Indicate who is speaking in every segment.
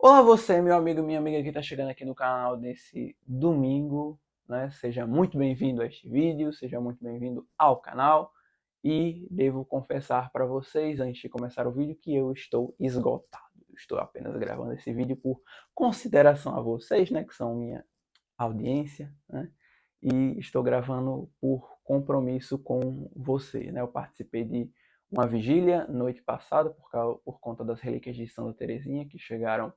Speaker 1: Olá você, meu amigo, minha amiga que está chegando aqui no canal nesse domingo, né? Seja muito bem-vindo a este vídeo, seja muito bem-vindo ao canal. E devo confessar para vocês, antes de começar o vídeo, que eu estou esgotado. Eu estou apenas gravando esse vídeo por consideração a vocês, né? Que são minha audiência, né? E estou gravando por compromisso com você, né? Eu participei de uma vigília noite passada por conta das relíquias de Santa Teresinha que chegaram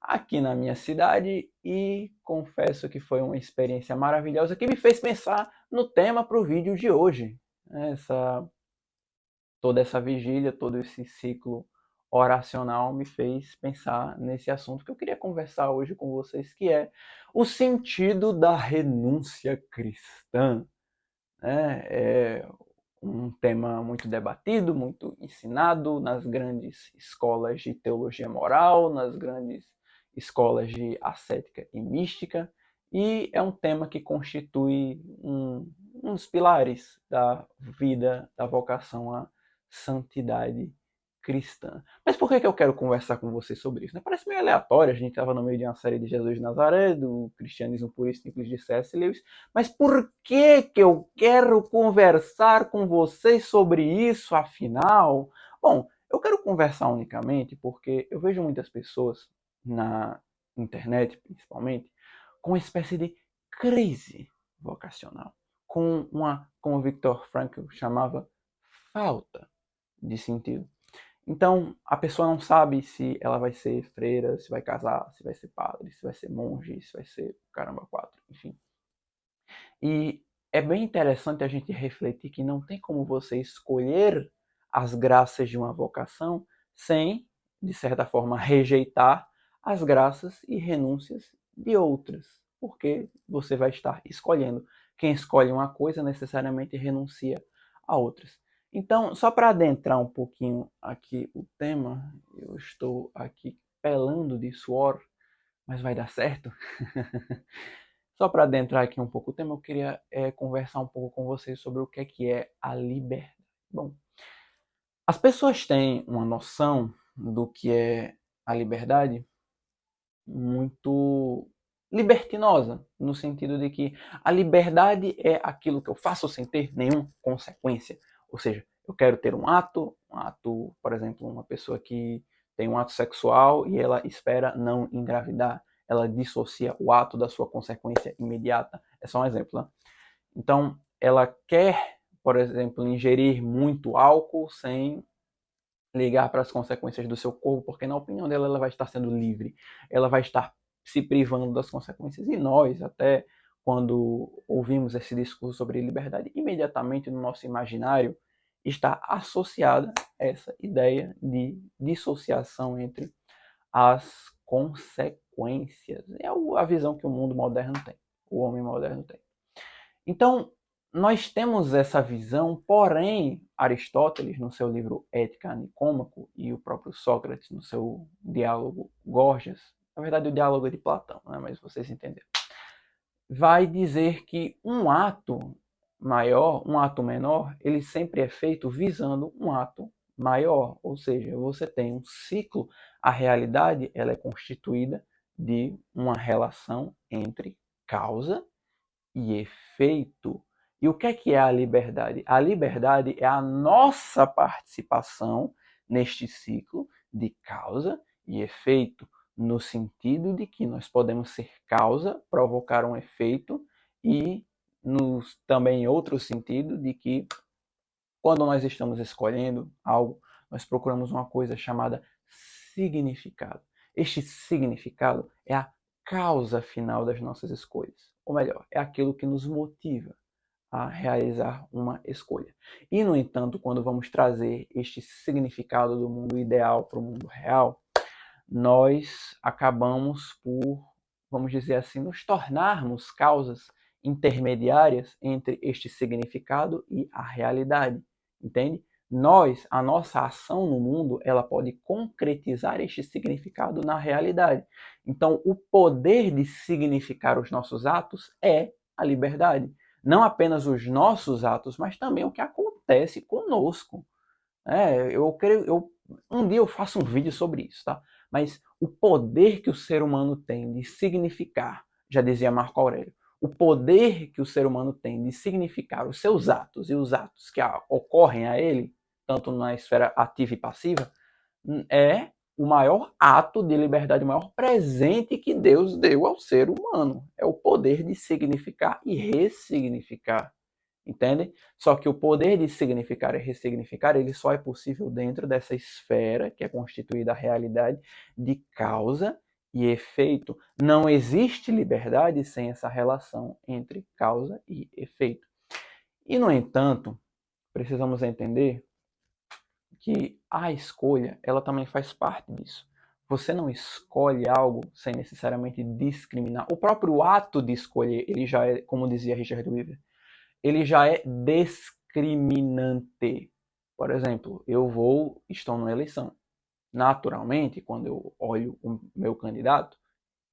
Speaker 1: aqui na minha cidade e confesso que foi uma experiência maravilhosa que me fez pensar no tema para o vídeo de hoje. Toda essa vigília, todo esse ciclo oracional me fez pensar nesse assunto que eu queria conversar hoje com vocês, que é o sentido da renúncia cristã. É um tema muito debatido, muito ensinado nas grandes escolas de teologia moral, nas grandes escolas de ascética e mística, e é um tema que constitui um dos pilares da vida, da vocação à santidade cristã. Mas por que eu quero conversar com vocês sobre isso? Parece meio aleatório, a gente estava no meio de uma série de Jesus de Nazaré, do Cristianismo Puro e Simples de C.S. Lewis, mas por que eu quero conversar com vocês sobre isso, afinal? Bom, eu quero conversar unicamente porque eu vejo muitas pessoas na internet, principalmente, com uma espécie de crise vocacional, como o Viktor Frankl chamava, falta de sentido. Então, a pessoa não sabe se ela vai ser freira, se vai casar, se vai ser padre, se vai ser monge, se vai ser caramba quatro, enfim. E é bem interessante a gente refletir que não tem como você escolher as graças de uma vocação sem, de certa forma, rejeitar as graças e renúncias de outras, porque você vai estar escolhendo. Quem escolhe uma coisa necessariamente renuncia a outras. Então, só para adentrar um pouquinho aqui o tema, eu estou aqui pelando de suor, mas vai dar certo? Só para adentrar aqui um pouco o tema, eu queria conversar um pouco com vocês sobre o que é a liberdade. Bom, as pessoas têm uma noção do que é a liberdade muito libertinosa, no sentido de que a liberdade é aquilo que eu faço sem ter nenhuma consequência. Ou seja, eu quero ter um ato, por exemplo, uma pessoa que tem um ato sexual e ela espera não engravidar, ela dissocia o ato da sua consequência imediata. É só um exemplo, né? Então, ela quer, por exemplo, ingerir muito álcool sem ligar para as consequências do seu corpo, porque na opinião dela ela vai estar sendo livre, ela vai estar se privando das consequências. E nós, até quando ouvimos esse discurso sobre liberdade, imediatamente no nosso imaginário está associada essa ideia de dissociação entre as consequências. É a visão que o mundo moderno tem, o homem moderno tem. Então, nós temos essa visão, porém, Aristóteles, no seu livro Ética Nicômaco, e o próprio Sócrates, no seu diálogo Gorgias, na verdade o diálogo é de Platão, né? Mas vocês entenderam, vai dizer que um ato maior, um ato menor, ele sempre é feito visando um ato maior, ou seja, você tem um ciclo, a realidade ela é constituída de uma relação entre causa e efeito. E o que é a liberdade? A liberdade é a nossa participação neste ciclo de causa e efeito, no sentido de que nós podemos ser causa, provocar um efeito, e também em outro sentido de que quando nós estamos escolhendo algo, nós procuramos uma coisa chamada significado. Este significado é a causa final das nossas escolhas. Ou melhor, é aquilo que nos motiva a realizar uma escolha. E, no entanto, quando vamos trazer este significado do mundo ideal para o mundo real, nós acabamos por, vamos dizer assim, nos tornarmos causas intermediárias entre este significado e a realidade, entende? A nossa ação no mundo, ela pode concretizar este significado na realidade. Então, o poder de significar os nossos atos é a liberdade. Não apenas os nossos atos, mas também o que acontece conosco. Um dia eu faço um vídeo sobre isso, tá? Mas o poder que o ser humano tem de significar, já dizia Marco Aurélio, o poder que o ser humano tem de significar os seus atos e os atos que ocorrem a ele, tanto na esfera ativa e passiva, é o maior ato de liberdade, o maior presente que Deus deu ao ser humano. É o poder de significar e ressignificar. Entende? Só que o poder de significar e ressignificar, ele só é possível dentro dessa esfera que é constituída a realidade de causa e efeito. Não existe liberdade sem essa relação entre causa e efeito. E, no entanto, precisamos entender que a escolha, ela também faz parte disso. Você não escolhe algo sem necessariamente discriminar. O próprio ato de escolher, ele já é, como dizia Richard Weaver, ele já é discriminante. Por exemplo, estou numa eleição. Naturalmente, quando eu olho o meu candidato,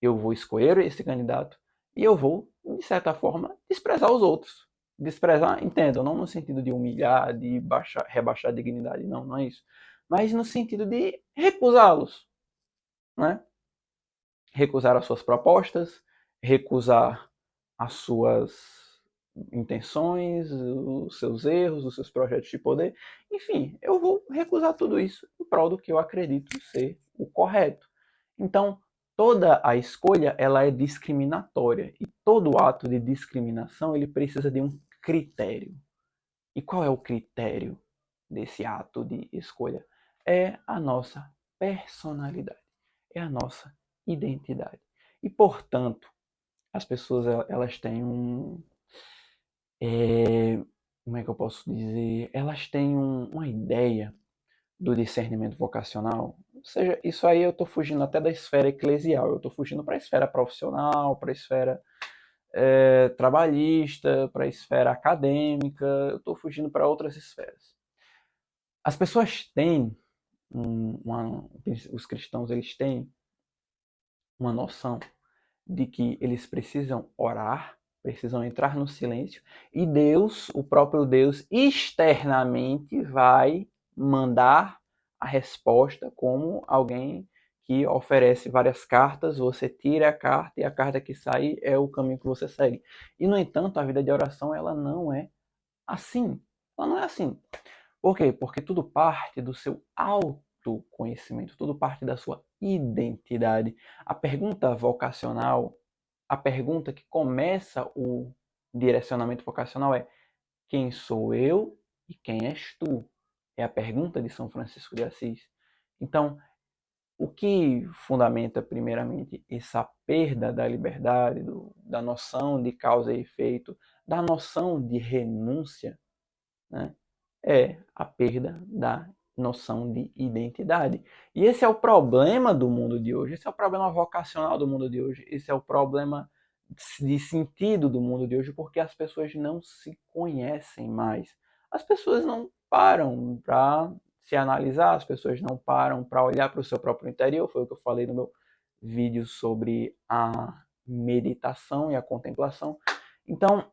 Speaker 1: eu vou escolher esse candidato e eu vou, de certa forma, desprezar os outros. Desprezar, entendo, não no sentido de humilhar, de rebaixar a dignidade, não, não é isso. Mas no sentido de recusá-los, né? Recusar as suas propostas, recusar as suas intenções, os seus erros, os seus projetos de poder. Enfim, eu vou recusar tudo isso em prol do que eu acredito ser o correto. Então, toda a escolha ela é discriminatória e todo ato de discriminação ele precisa de um critério. E qual é o critério desse ato de escolha? É a nossa personalidade, é a nossa identidade. E, portanto, as pessoas elas têm como é que eu posso dizer? Elas têm uma ideia do discernimento vocacional. Ou seja, isso aí eu estou fugindo até da esfera eclesial, eu estou fugindo para a esfera profissional, para a esfera trabalhista, para a esfera acadêmica, eu estou fugindo para outras esferas. As pessoas têm, os cristãos eles têm uma noção de que eles precisam orar, precisam entrar no silêncio, e Deus, o próprio Deus, externamente vai mandar a resposta como alguém que oferece várias cartas, você tira a carta e a carta que sai é o caminho que você segue. E, no entanto, a vida de oração ela não é assim. Ela não é assim. Por quê? Porque tudo parte do seu autoconhecimento, tudo parte da sua identidade. A pergunta vocacional, a pergunta que começa o direcionamento vocacional é: quem sou eu e quem és tu? É a pergunta de São Francisco de Assis. Então, o que fundamenta primeiramente essa perda da liberdade, da noção de causa e efeito, da noção de renúncia, né? É a perda da noção de identidade. E esse é o problema do mundo de hoje, esse é o problema vocacional do mundo de hoje, esse é o problema de sentido do mundo de hoje, porque as pessoas não se conhecem mais. As pessoas não param para se analisar, as pessoas não param para olhar para o seu próprio interior, foi o que eu falei no meu vídeo sobre a meditação e a contemplação. Então,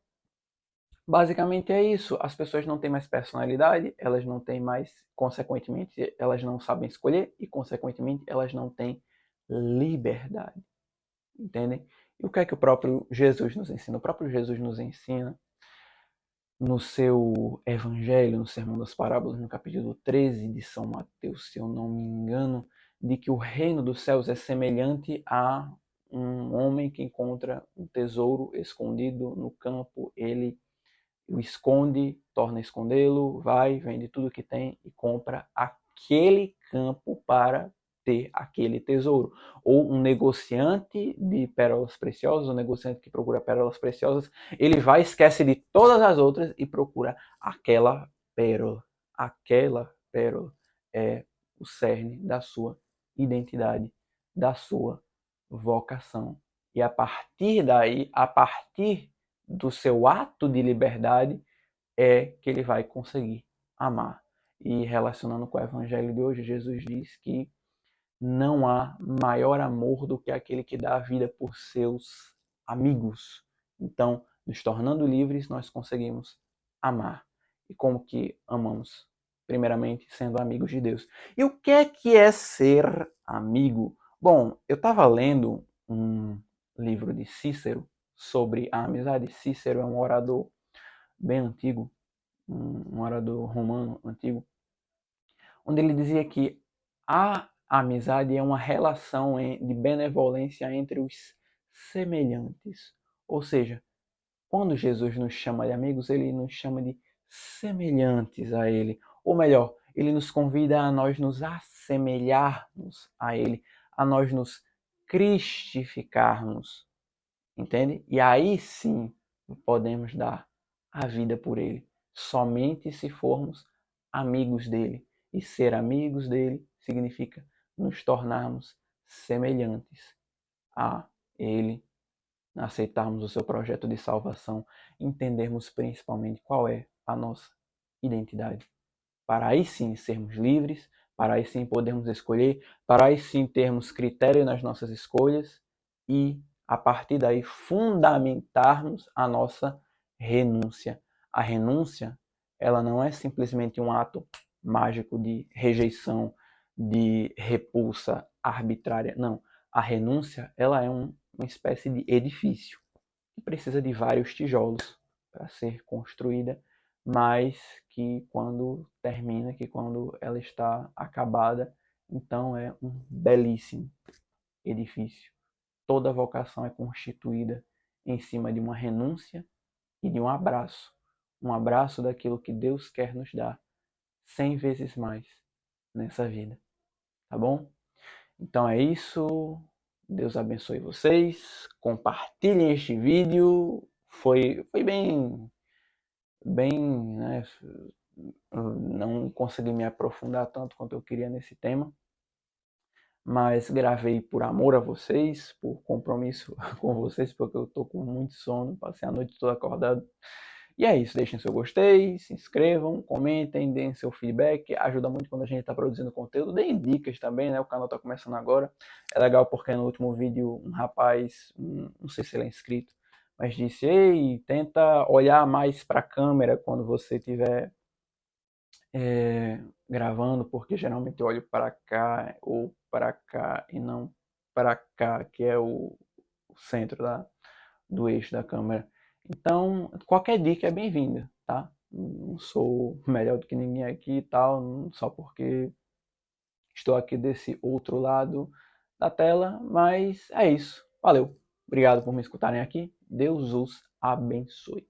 Speaker 1: basicamente é isso. As pessoas não têm mais personalidade, elas não têm mais, consequentemente, elas não sabem escolher e, consequentemente, elas não têm liberdade. Entendem? E o que é que o próprio Jesus nos ensina? O próprio Jesus nos ensina no seu Evangelho, no Sermão das Parábolas, no capítulo 13 de São Mateus, se eu não me engano, de que o reino dos céus é semelhante a um homem que encontra um tesouro escondido no campo, ele o esconde, torna a escondê-lo, vai, vende tudo que tem e compra aquele campo para ter aquele tesouro. Ou um negociante de pérolas preciosas, um negociante que procura pérolas preciosas, ele vai, esquece de todas as outras e procura aquela pérola. Aquela pérola é o cerne da sua identidade, da sua vocação. E a partir daí, a partir do seu ato de liberdade, é que ele vai conseguir amar. E relacionando com o evangelho de hoje, Jesus diz que não há maior amor do que aquele que dá a vida por seus amigos. Então, nos tornando livres, nós conseguimos amar. E como que amamos? Primeiramente, sendo amigos de Deus. E o que é ser amigo? Bom, eu estava lendo um livro de Cícero sobre a amizade. Cícero é um orador bem antigo, um orador romano antigo, onde ele dizia que a amizade é uma relação de benevolência entre os semelhantes. Ou seja, quando Jesus nos chama de amigos, ele nos chama de semelhantes a ele. Ou melhor, ele nos convida a nós nos assemelharmos a ele, a nós nos cristificarmos, entende? E aí sim podemos dar a vida por ele, somente se formos amigos dele. E ser amigos dele significa nos tornarmos semelhantes a ele, aceitarmos o seu projeto de salvação, entendermos principalmente qual é a nossa identidade. Para aí sim sermos livres, para aí sim podermos escolher, para aí sim termos critério nas nossas escolhas e, a partir daí, fundamentarmos a nossa renúncia. A renúncia, ela não é simplesmente um ato mágico de rejeição, de repulsa arbitrária. Não. A renúncia, ela é uma espécie de edifício que precisa de vários tijolos para ser construída, mas que quando termina, que quando ela está acabada, então é um belíssimo edifício. Toda vocação é constituída em cima de uma renúncia e de um abraço daquilo que Deus quer nos dar 100 vezes mais nessa vida, tá bom? Então é isso. Deus abençoe vocês. Compartilhem este vídeo. Foi bem, né? Eu não consegui me aprofundar tanto quanto eu queria nesse tema, mas gravei por amor a vocês, por compromisso com vocês, porque eu tô com muito sono, passei a noite toda acordado. E é isso, deixem seu gostei, se inscrevam, comentem, deem seu feedback, ajuda muito quando a gente está produzindo conteúdo, deem dicas também, né? O canal está começando agora. É legal porque no último vídeo um rapaz, não sei se ele é inscrito, mas disse: ei, tenta olhar mais para a câmera quando você estiver gravando, porque geralmente eu olho para cá ou para cá e não para cá, que é o centro do eixo da câmera. Então, qualquer dica é bem-vinda, tá? Não sou melhor do que ninguém aqui e tal, só porque estou aqui desse outro lado da tela, mas é isso. Valeu. Obrigado por me escutarem aqui. Deus os abençoe.